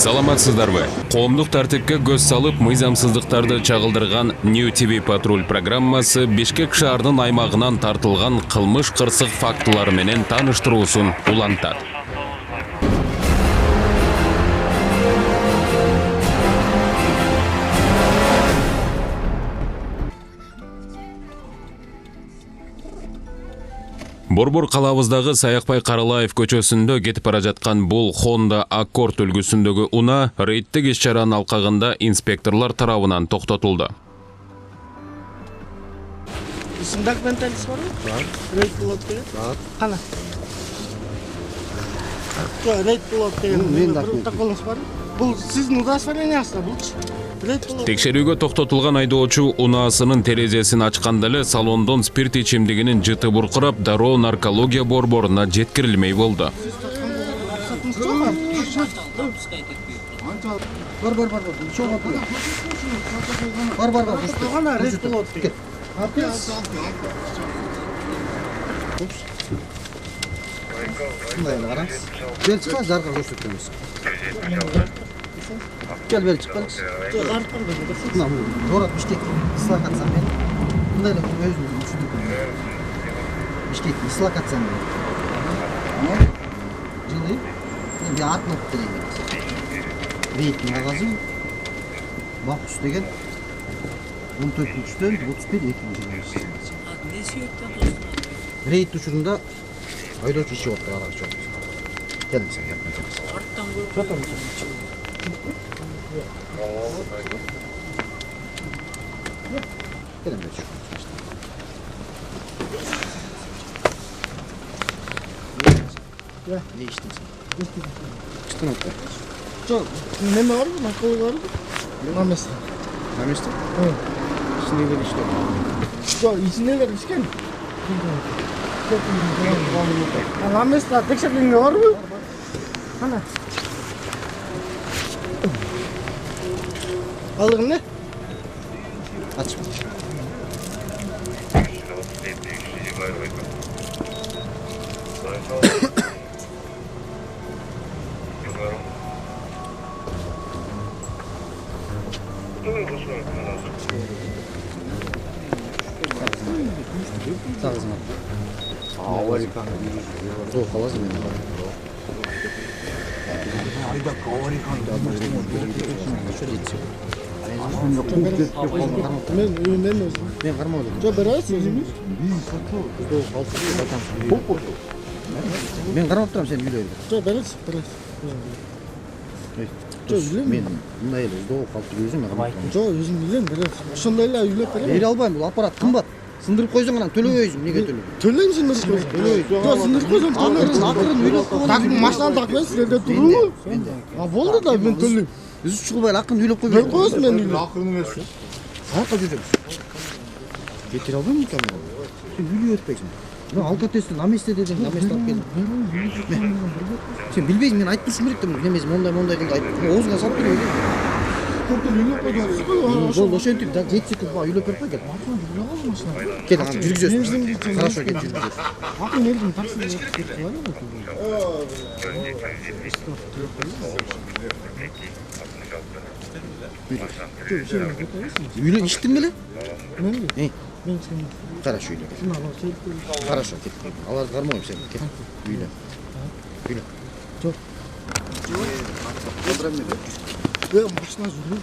Саламатсыздарбы? Коомдук тартипке көз салып, мыйзамсыздыктарды чагылдырган New TV Патруль программасы Бишкек шаарынын аймагынан тартылган кылмыш кырсык фактылары менен тааныштыруусун улантат. Борбор калабыздагы Саякбай Каралаев көчөсүндө кетип бара жаткан бул Honda Accord үлгүсүндөгү унаа рейдтик иш-чаранын алкагында инспекторлор тарабынан токтотулду. Документалист барбы? Бар. Рейд болот деген? Бар. Кана? Рейд болот деген Мен протоколуңуз барбы? Бул сиздин удостоверенияңызда булчу. Текшерүүгө токтотулган айдоочу унаасынын терезесин ачканда эле салондон спирт ичимдигинин жыты буркурап, дароо наркология борборуна жеткирилмей болду. Gel beri çık balık. Tamam. Zorat Bişkek ıslak atsan beni. Bunda öyle özümüzün düşündük. Bişkek ıslak atsan beni. Tamam. Жылы. Bir at not direyim. Reytin ağazı. Mahpus degen. 14-tөн 31 2. Reyt uçurunda aydoç işi ottu arar çok. Gelin sen yapma. Arttan Gelin ben şu. Ne içtin sen? İçtin hatta. Çok, ne var mı? Nakılı var mı? Namesti. Namesti? Evet. İçinde de işte. Çok, içindeler içken. Namesti, tekşerliğinde var mı? Ana. Alırım ne? Açma. Sağızına. Amerikan. Soğuk havası benim. Ayda Amerikan. Ben karmadım. Çok beraber sözümüz. Ben karmap duram sen biliyorum. Çok beraber. Çok biliyorum. Ben bunday ele doğu kalktı gözüm ben karmap duram. Çok yüzüm biliyorum beraber. Şundayla üylep beraber. Eyle albayım bu aparat kımbat. Sındırıp koysan lan төлөбөйсүң неге төлөбөйсүң? Төлейм сындырып қойсаң. Жоқ, сындырып қойсаң төлейм. Ақырын үйлеп қойған. Так машинаны такпайсың, сендер тұру. А болды да мен төлейм. Біз шығылбай ақырын үйлеп қойып. Мен қойсын мен үйлеп. Ақырын емес. Арқа жүреміз. Кетіре албаймын екен мен. Сен үйлеп өтпейсің. Мен алкотестен наместе дедім, наместе алып келдім. Сен білбейсің, мен айтып тұршым керек те немесе мондай қылды айтып. Оғызға салып бере ойлаймын. Болды, ошентип 7 секунд баа үйлеп беріп кет. Кет, жүргізесің. Хорошо, кет, жүргізесің. Ақын ердің таксиге кетіп қалады ма? Үйлеп іштің беле? Мен де? Мен ішкен. Хорошо, үйлеп. Хорошо, кет. Аларды қармайым сен, кет. Үйлеп. Үйлеп. Жоқ. Ben başına zulüm.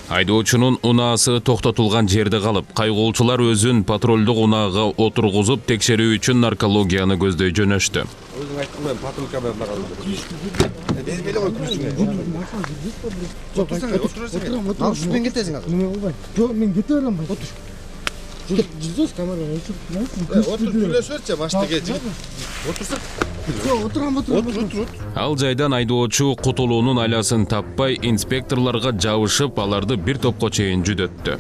Айдоочунун унаасы токтотулган жерде калып, кайгоолчулар өзүн патрулдук унаага отургузуп текшерүү үчүн наркологияны көздөй жөнөштү. Өзүң айттың мен патрулка менен барамын. Бермейле кой күрүшүңө. Жоқ, ал шутпен кетесің ал. Неме болбайт. Жоқ, мен кете берем бай. Отур. Жүзөс камераға өчүрүп. Отур сүйлөшөрчү баштык жигит. Отурсак. Отырам. Отур. Ал жайдан айдоочу кутулуунун айласын таппай, инспекторлорго жабышып, аларды бир топко чейин жүдөттү.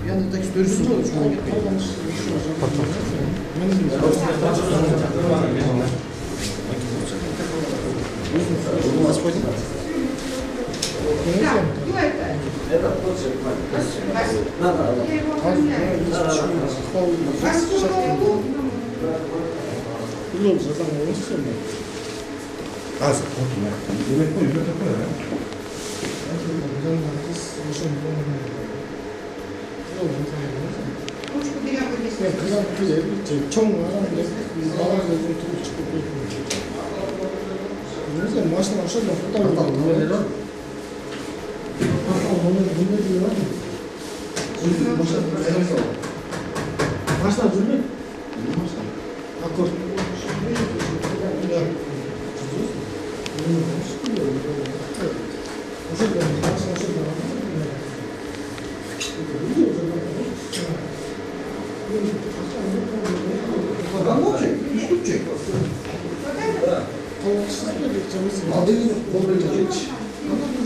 Azıcık oturma. Yemek koy, yemek koy ya. Ручку берем вот здесь. 그냥 그게 총 하는데 나가서 좀 두고 찍고 있고. 요새 맛있는 거 없어도 없다고 그러는데. 맛있다 줄래? 아까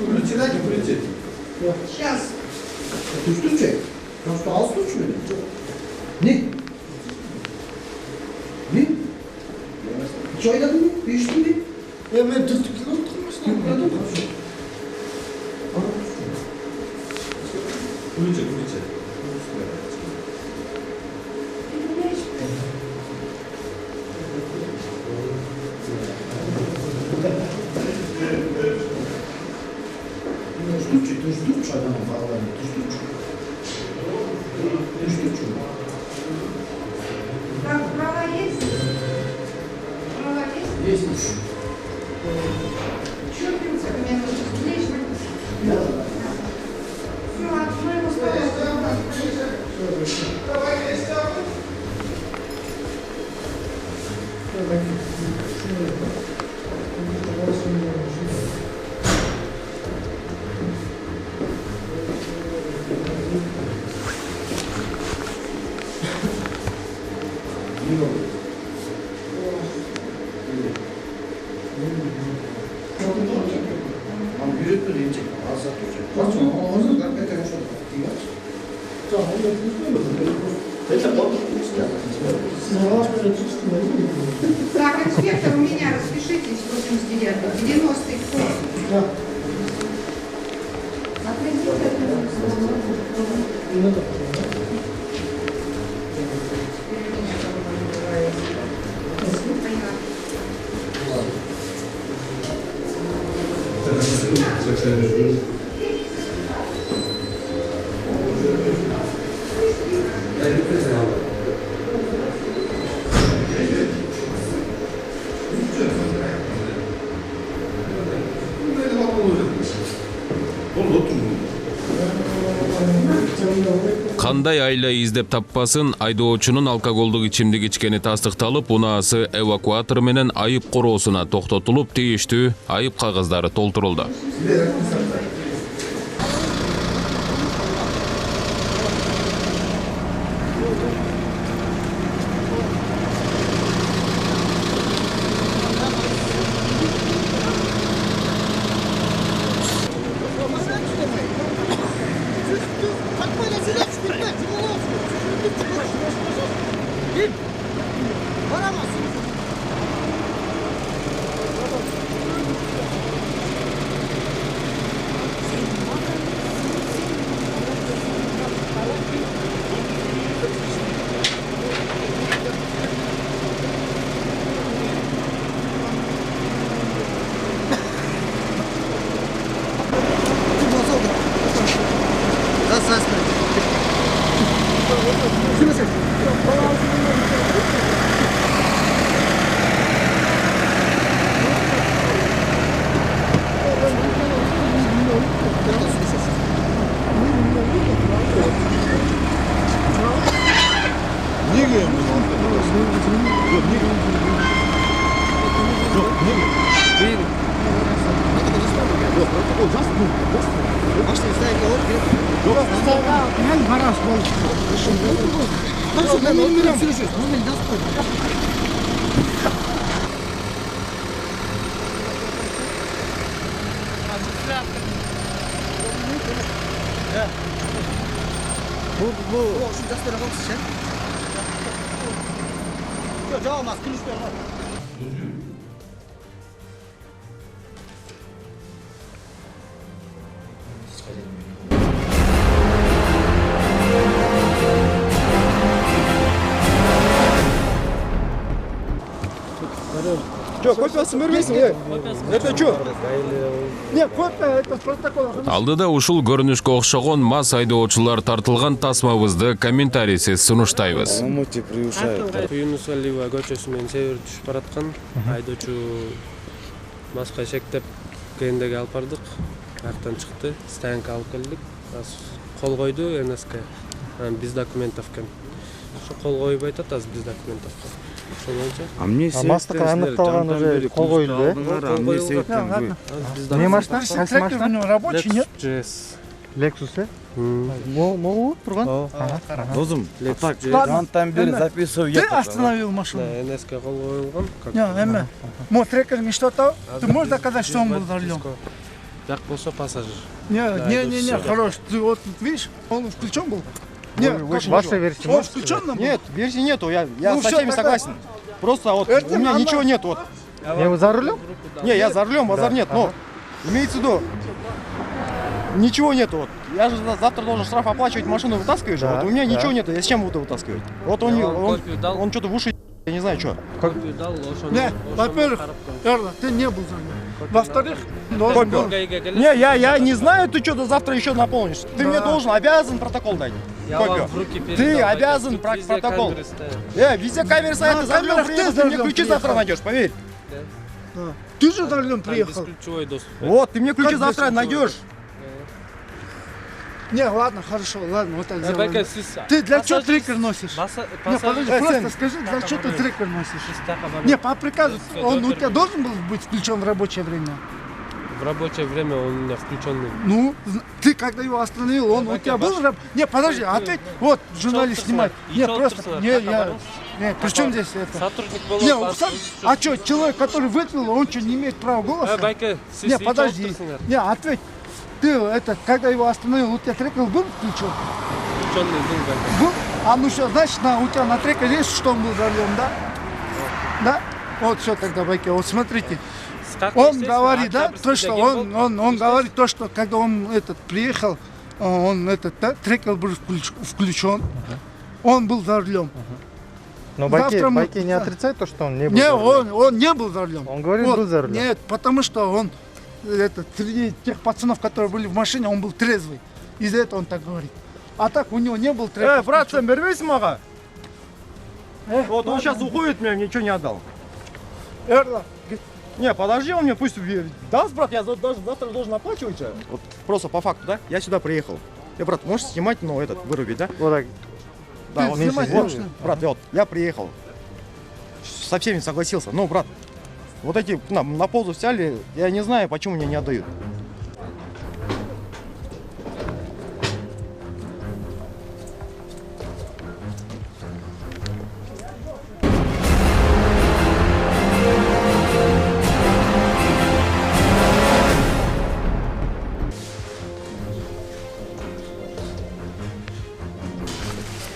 Ключи дайте, ключи. Сейчас. Düştükçe. Nasıl az tuş mu? Ne? Ne? Hiç oynadın mı? Bir içtin mi? ben düzdükleri oturmuştum. Ключи, ключи. Düştükçe adamın bağlarını. Düştükçe. Düştükçe. Права есть? Права есть? Есть. Чё у меня тут? Лишь Все, мы его ставим. Ama yürüttü diyecek. Az satacak. Kaç mı? Ağzını da kete boşaltı. Так, инспектор, у меня распишитесь, 89-й, 90-й вход. Кандай айла издеп таппасын, айдоочунун алкоголдук ичимдик ичкени тастыкталып, унаасы эвакуатор менен айып короосуна токтотулуп, тийиштүү айып кагыздары толтурулду. Что, копиясын бермейсің? Это что? Не, копия, это протокол. Алдыда ушул көрүнүшкө окшогон мас айдоочулар тартылган тасмабызды комментарийсиз сунуштайбыз. Мути превышает. Юнус Алиева көчөсү менен север түшүп бараткан. Айдоочу маска шектеп кендеге алып бардык. Аяктан чыкты, станка алып келдик. Кол койду НСК. Биз документовка. Ошо кол коюп айтат, аз биз документовка. Ошол боюнча. А мне Мастык аныкталган уже кол коюлду, э? Мне септим. Не машина? Трактор у него рабочий, нет? Lexus, э? Могу турган? Дозум. Так, Ладно. там бери записывай. Ты остановил машину? Да, НСК кол коюлган. Не, мой трекер не что-то. Ты можешь доказать, что он был за рулем? Так болсо пассажир. Не, хорош. Ты вот видишь, он включен был? Нет, Ваша версия. он включен был? Нет, версии нету, я Ну, со всё, всеми тогда- согласен. Просто вот Это у меня надо- ничего нет, вот. Не, вы за рулем? Не, я за рулем, базар нет, но имеется в виду, ничего нету, вот. Я же завтра должен штраф оплачивать, машину вытаскиваешь, Да, вот у меня да. ничего нету, я с чем буду вытаскивать? Вот он что-то в уши, я не знаю, что. Не, во-первых, Эрла, ты не был за рулем. Во-вторых, должен был. Не, я не знаю, ты что-то завтра еще наполнишь. Ты мне должен, обязан протокол дать. Копию. Ты обязан протокол. Везде камеры стоят, ты за рулем камерах ты приехал, за ты мне рулем ключи приехал. завтра найдешь, поверь. Ты же за рулем приехал. Бесключевой доступ. Вот, ты мне ключи Как завтра бесключевой? найдешь. Не, ладно, хорошо, ладно, вот так Байка, сделаем. сиз Ты для чего трекер носишь? Не, подожди, Сен. просто скажи, для чего ты трекер носишь? Не, по приказу, он у тебя должен был быть включен в рабочее время? В рабочее время он у меня включенный. Ну, ты когда его остановил, он у тебя был... Не, подожди, опять, вот, журналист снимает. Не, просто, не, при чем здесь это? Сотрудник Не, был. а что, человек, который выпил, он что, не имеет права голоса? Байка, Не, подожди, не, ответь. Ты, это, когда его остановил, у тебя трекер был включен? Включенный был, Байка. Был? А ну что, значит, у тебя на трекере есть, что он был за рулем, да? Да? Вот все тогда, Байке, вот смотрите. Он говорит, да, то, что он говорит то, что когда он приехал, он да, трекер был включен, он был за рулем. Но Завтра мы- Байки не отрицает то, что он не был Не, за рулем? он не был за рулем. Он говорит, был за рулем. Нет, потому что он, среди тех пацанов, которые были в машине, он был трезвый. Из-за этого он так говорит. А так у него не был трекер. Брат, сам берись, мага. Вот он ладно. сейчас уходит, мне ничего не отдал. Эрла, Не, подожди, он мне пусть даст, брат, я даже завтра должен оплачивать. Вот просто по факту, да? Я сюда приехал. Брат, можешь снимать, но вырубить, да? Вот так. Да, Ты вот, снимать вот, можешь? брат, вот, я приехал. Со всеми согласился. Но, брат, вот эти на позу взяли, я не знаю, почему мне не отдают.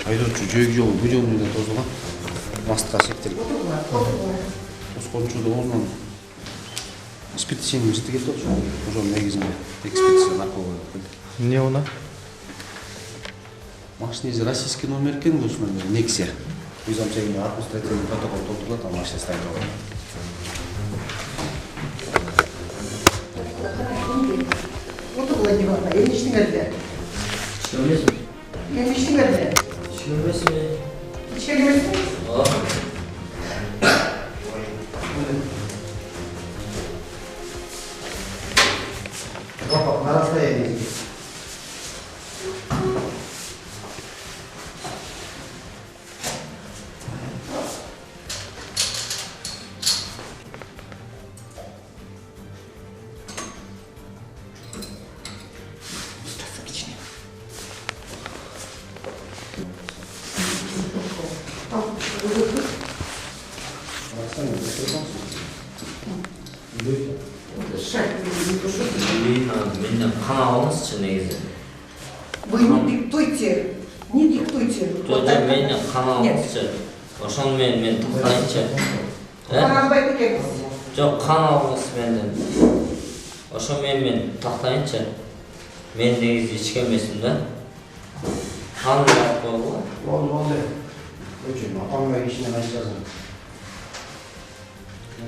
айдоочу жөөг жолу бул жолу менен тозулган мастыкка шектелип тоскоончулук ордунан спирт ишеними жыты келди ошонун негизинде экспедиция аркылуу Не она? машинеси российский номер экен досмон Nexia мыйзамча административный протокол толтурулат ал машина станция Oturdular divanda, eniştin geldi. Eniştin geldi. İçeri girmesin mi? Бак, на расстоянии. Меня каналыңызчы негізі. Вы не диктуйте. Не диктуйте. Вот так. Меня каналыңызчы. Ошонымен мен тоқтайынчы. Қарамбай көтеріңіз. Жоқ, каналыңыз менден. Ошонымен мен тоқтайынчы. Мен негізі ички эмесмин да. Канын болду. Болды. Өчүн апаңга ишине айтып жазам.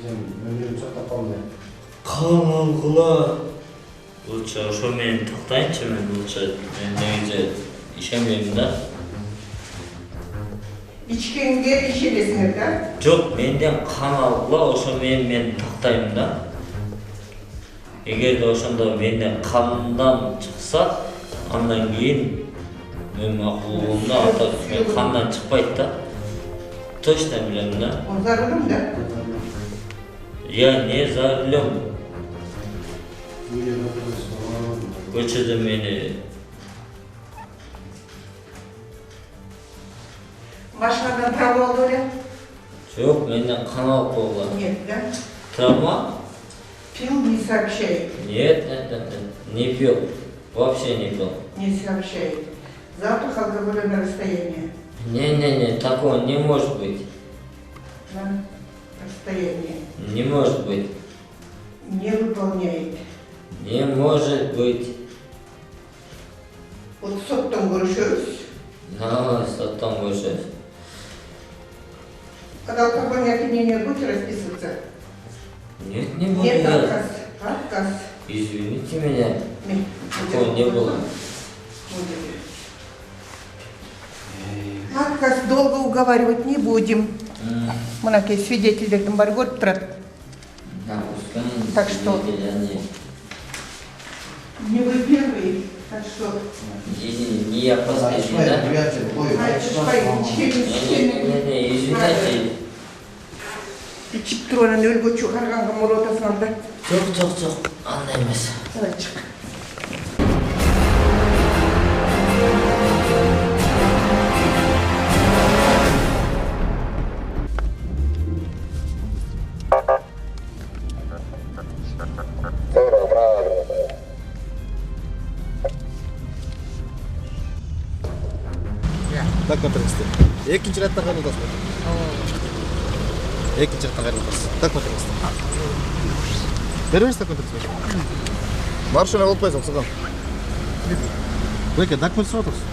Өмүрүн сактап калды. Калгыла. Лучше ошо менен токтойнчу, мен лучше негизи ишенбейм да. İçkenge işelesiniz de. Жок, менден кан алгыла, ошо менен мен токтойм да. Эгерде ошондо менден кандан чыкса, андан кийин мен макулумда ата мен кандан чыкпайт да. Точно билем да. O zararım da. Я не зарлем. Көчөдө мени Başlardan travma oldu öyle. жок, менден кан алып койгула. Нет, да? Травма? Пил, не сообщает. Нет, не пил. Вообще не пил. Не сообщает. Запах алкоголя на расстоянии. Не, такого не может быть. На расстоянии. Не может быть. Не выполняет. Не может быть. Вот соттан görüşürüz. Да, соттан görüşürüz. Когда алкогольное опьянение будете расписываться? Нет, не буду. Нет, я. отказ. Отказ. Извините меня. Нет, Такого не было. Будет. Отказ долго уговаривать не будем. Мынаке свидетельдердің бар көріп тұрады. Да, пускай. Так что? Они... Не вы первый, так что? Не я последний, да? Не, извините. İçip duranın ölgü çıkargan kımır ortasından da. Çok. Андай емес. Давай çık. Документалисты. Экинчи реттен кайрыласыз. Экинчи реттен кайрыласыз. Документалисты. Беребиз документалисты. Машина болуп койсоң, сыгам. Беке, документ сұрап отырсыз.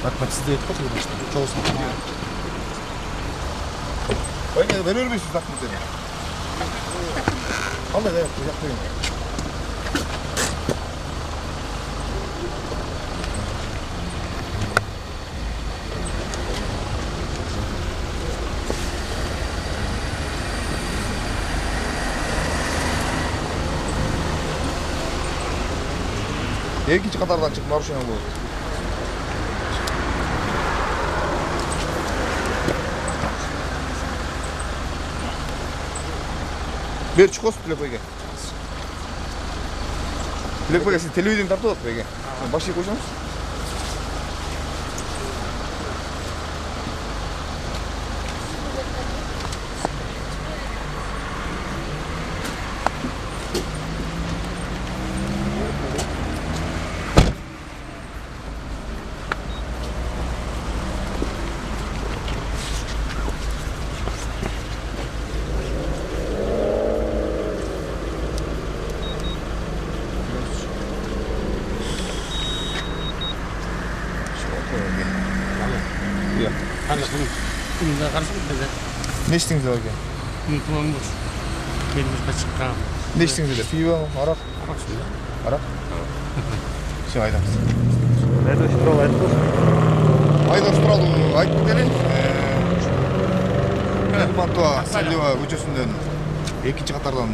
Документ сізде еді ғой, çoğusunu. Oyna verir misin dокументleri? Al da ver, kucak koyun. Экинчи катардан чыгып нарушение болот. Бер чықосыз телефонға. Телефонға сен телевидение тартып отыр екен. Башқа қойсаңыз. Ne içtiniz abi? Ne içtiniz de? Pivo, arak? Arak? Şey aydan. Айдос туралы айтып көрсün. Айдос туралы айтып келейин. Кубантова Сайлева көчөсүндөн экинчи катардан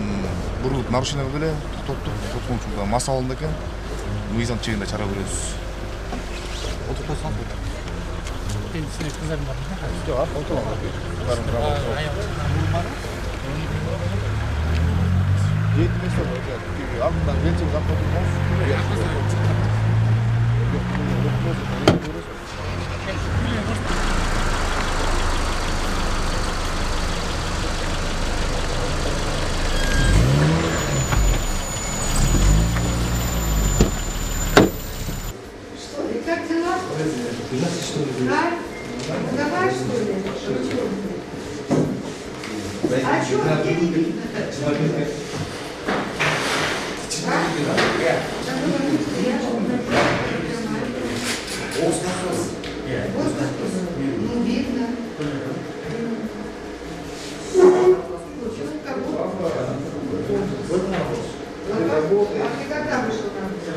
бурулуп нарушение кылып эле токтоттук. Токтоткон үчүн мас алынды экен. Мыйзам чегинде чара көрөбүз. Отурсаң болот. Сенин кыздарың барбы? Жок, отурам. Кыздарым бар. Жетмесе алдынан келчек зат отурмаңыз. Что ли, как дела? Да? Ну, давай, что ли? А что, где не видно-то? Ну, видно. А ты когда вышел на работу?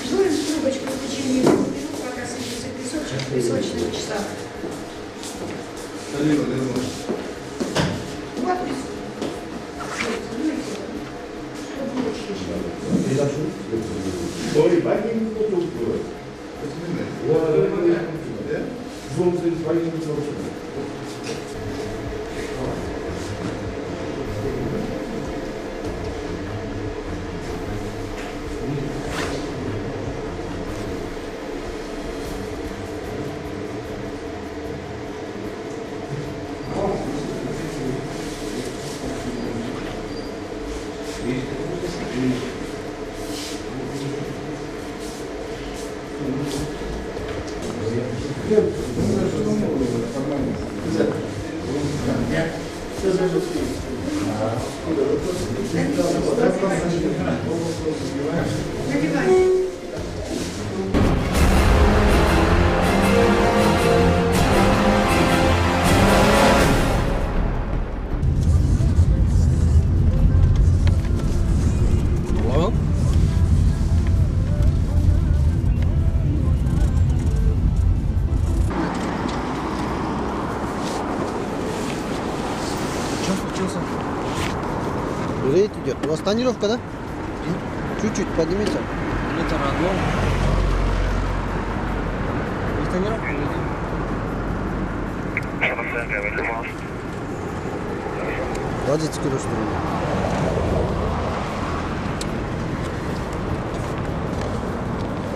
Желаем трубочку в течение 2 минут, пока садится песочек в песочных часах. Вот Рейд идет. У вас тонировка, да? Чуть-чуть поднимите. Это родной. И тонировка или нет? Водительскую сторону.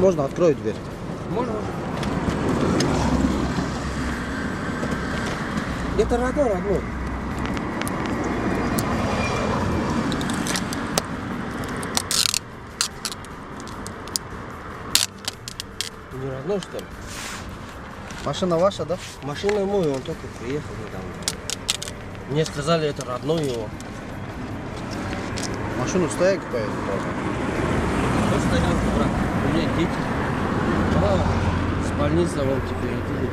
Можно, открою дверь. Можно. Это родной. Не родной, что ли? Машина ваша, да? Машина мой, он только приехал недавно. Мне сказали, это родной его. Машину стоять поедет. Вот стоянка, брат. У меня дети. С больницы вон температура.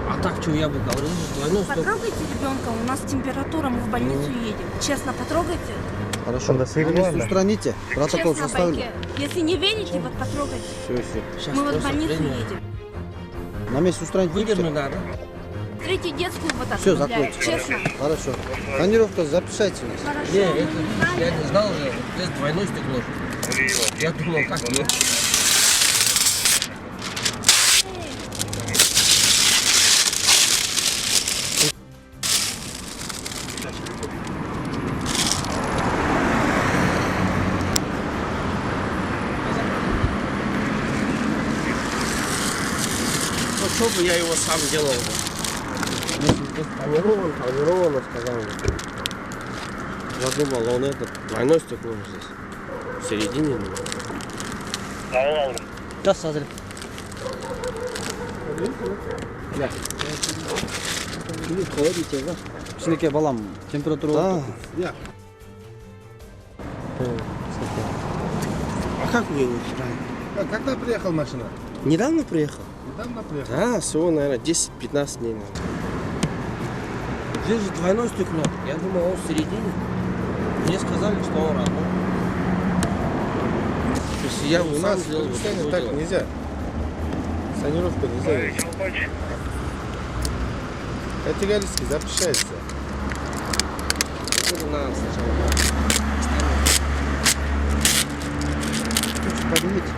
А так что я бы говорил, двойной стоп. Потрогайте ребенка, у нас температура, мы в больницу едем. Честно, потрогайте. Хорошо. На месте устраните. Протокол Честно, составлю. Байке. Если не верите, вот потрогайте. Все. Мы вот в больницу едем. На месте устраните. Выдерну надо. Третий детскую вот так Все, гуляет, закройте. честно. Хорошо. Тонировка запишите у нас. Хорошо. Не, это я не знал же. Здесь двойное стекло. Я думал, как нет. Ну, что бы я его сам делал бы? Если здесь тонировано, сказал бы. Я думал, он этот двойной стекло здесь. В середине. Да, сазрел. Да. Ходите, да? Кішінекей балам, температура. Да. А как вы его устраивали? А когда приехал машина? Недавно приехал? Недавно приехал. Да, всего, наверное, 10-15 дней. Наверное. Здесь же двойное стекло. Я думал, он в середине. Мне сказали, что он родной. То есть я бы У сам нас сделал бы так такое дело. нельзя. Санировка нельзя. Категорически запрещается. Это надо сначала. Поднимите.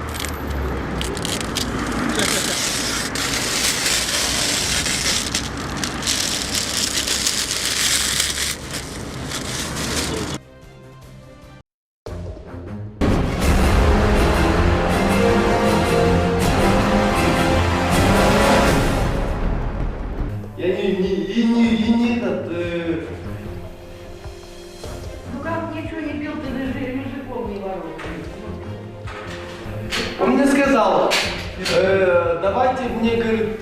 Ну как ничего не пил, ты даже языком не ворочаешь. Он мне сказал, давайте мне, говорит,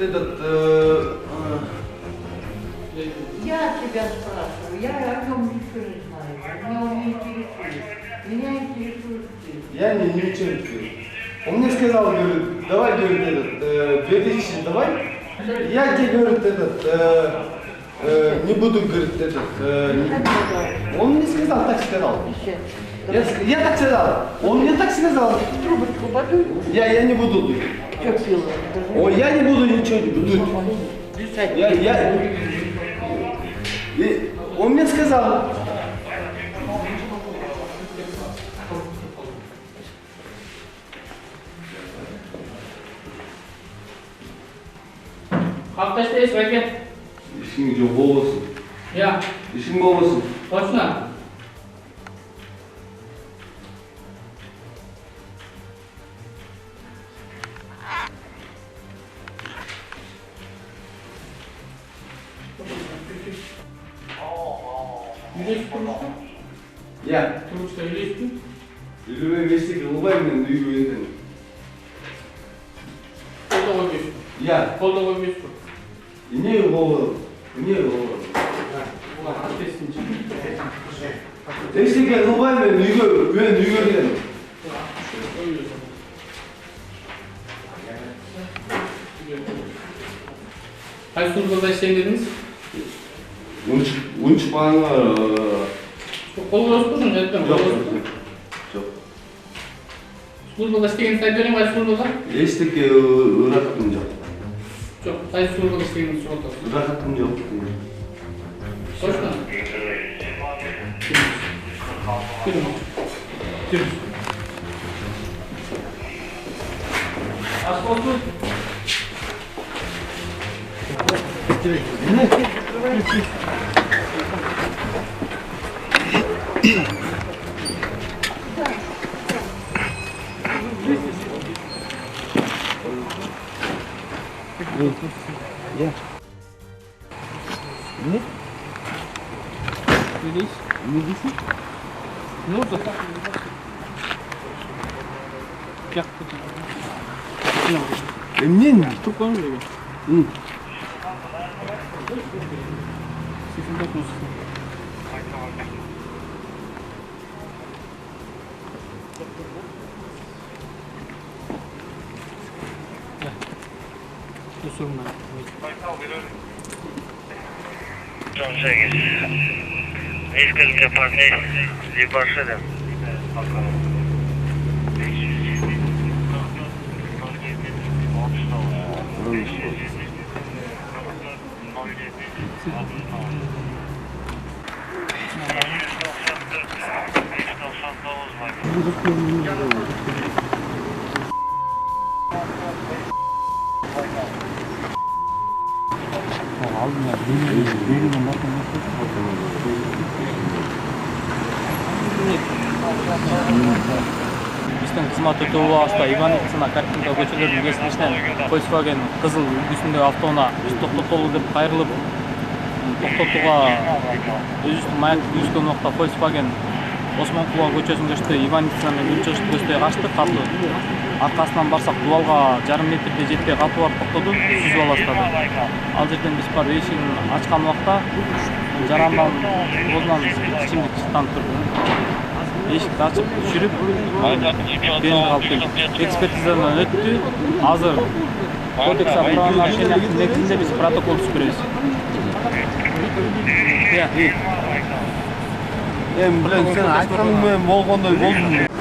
тебя спрашиваю. Я о нем ничего не знаю. Меня он не интересует. Меня интересует ты. Я не интересуюсь. Он мне сказал, говорит, давай, говорит, этот, 2000 давай. Я тебе, говорит, этот, не буду, говорит, этот, он мне сказал, так сказал. Я так сказал, он мне так сказал. Трубочку подуй. Я не буду дуть. Что пила? Ой, я не буду ничего дуть. Он мне сказал. Қалыпта істейсіз, бәке? Ешкім жоқ болсын. Иә. Ешкім болсын. Точно? Үйлесіп тұрмышты? Иә. Тұрмышта үйлесіп? Үйлі еместік ұлбаймен үйге едім. Қолда қоймайсың? Иә. Қолда қоймайсың? Не olur? Ne olur? Ulan ateşsin çıkıyor. Eşlik et, olay mı? Ben nügö Kaç turda işleyin dediniz? Unç bana... Kolu özgürsün, etmem. Yok. Службада işleyin sayı vereyim, kaç службада? Eşlik ıraktım yok. Çok, kaç службада işleyin sigortası? Irakatım yok. Точно? Кірім. Кірім. Аш болсын? Ya. Ne? Ne diyorsun? Ne diyorsun? Ne oldu? Gel. Emniyet mi? Çok var mı? Hı. Sesin bakmıyorsun. Gel. Bu sorunlar. John Segis. Несколько парней ебашили. Биздин кызмат өтө убагында Ивановцина, Карпенко көчөлөрүнүн кесилишинен Volkswagen кызыл үлгүсүндөгү автоунаа биз токтотолу деп кайрылып, токтотууга өзүбүздүн маяк үйүскөн убакта Volkswagen Осмонкулова көчөсүн көчтү, Ивановцина менен үн чыгышты көздөй качтык, катуу. Аркасынан барсак дубалга жарым метрде жетпей катуу барып токтоду, сүзүп ала баштады. Ал жерден биз барып эшигин ачкан убакта жарандан оозунан ичимдик чыккан турду. Эшикти ачып түшүрүп, бензин алып келдик. Экспертизадан өттү. Азыр кодекс о правонарушениях негизинде биз протокол түзүп беребиз. Em bilen sen aytkaның менен болгондой болдум.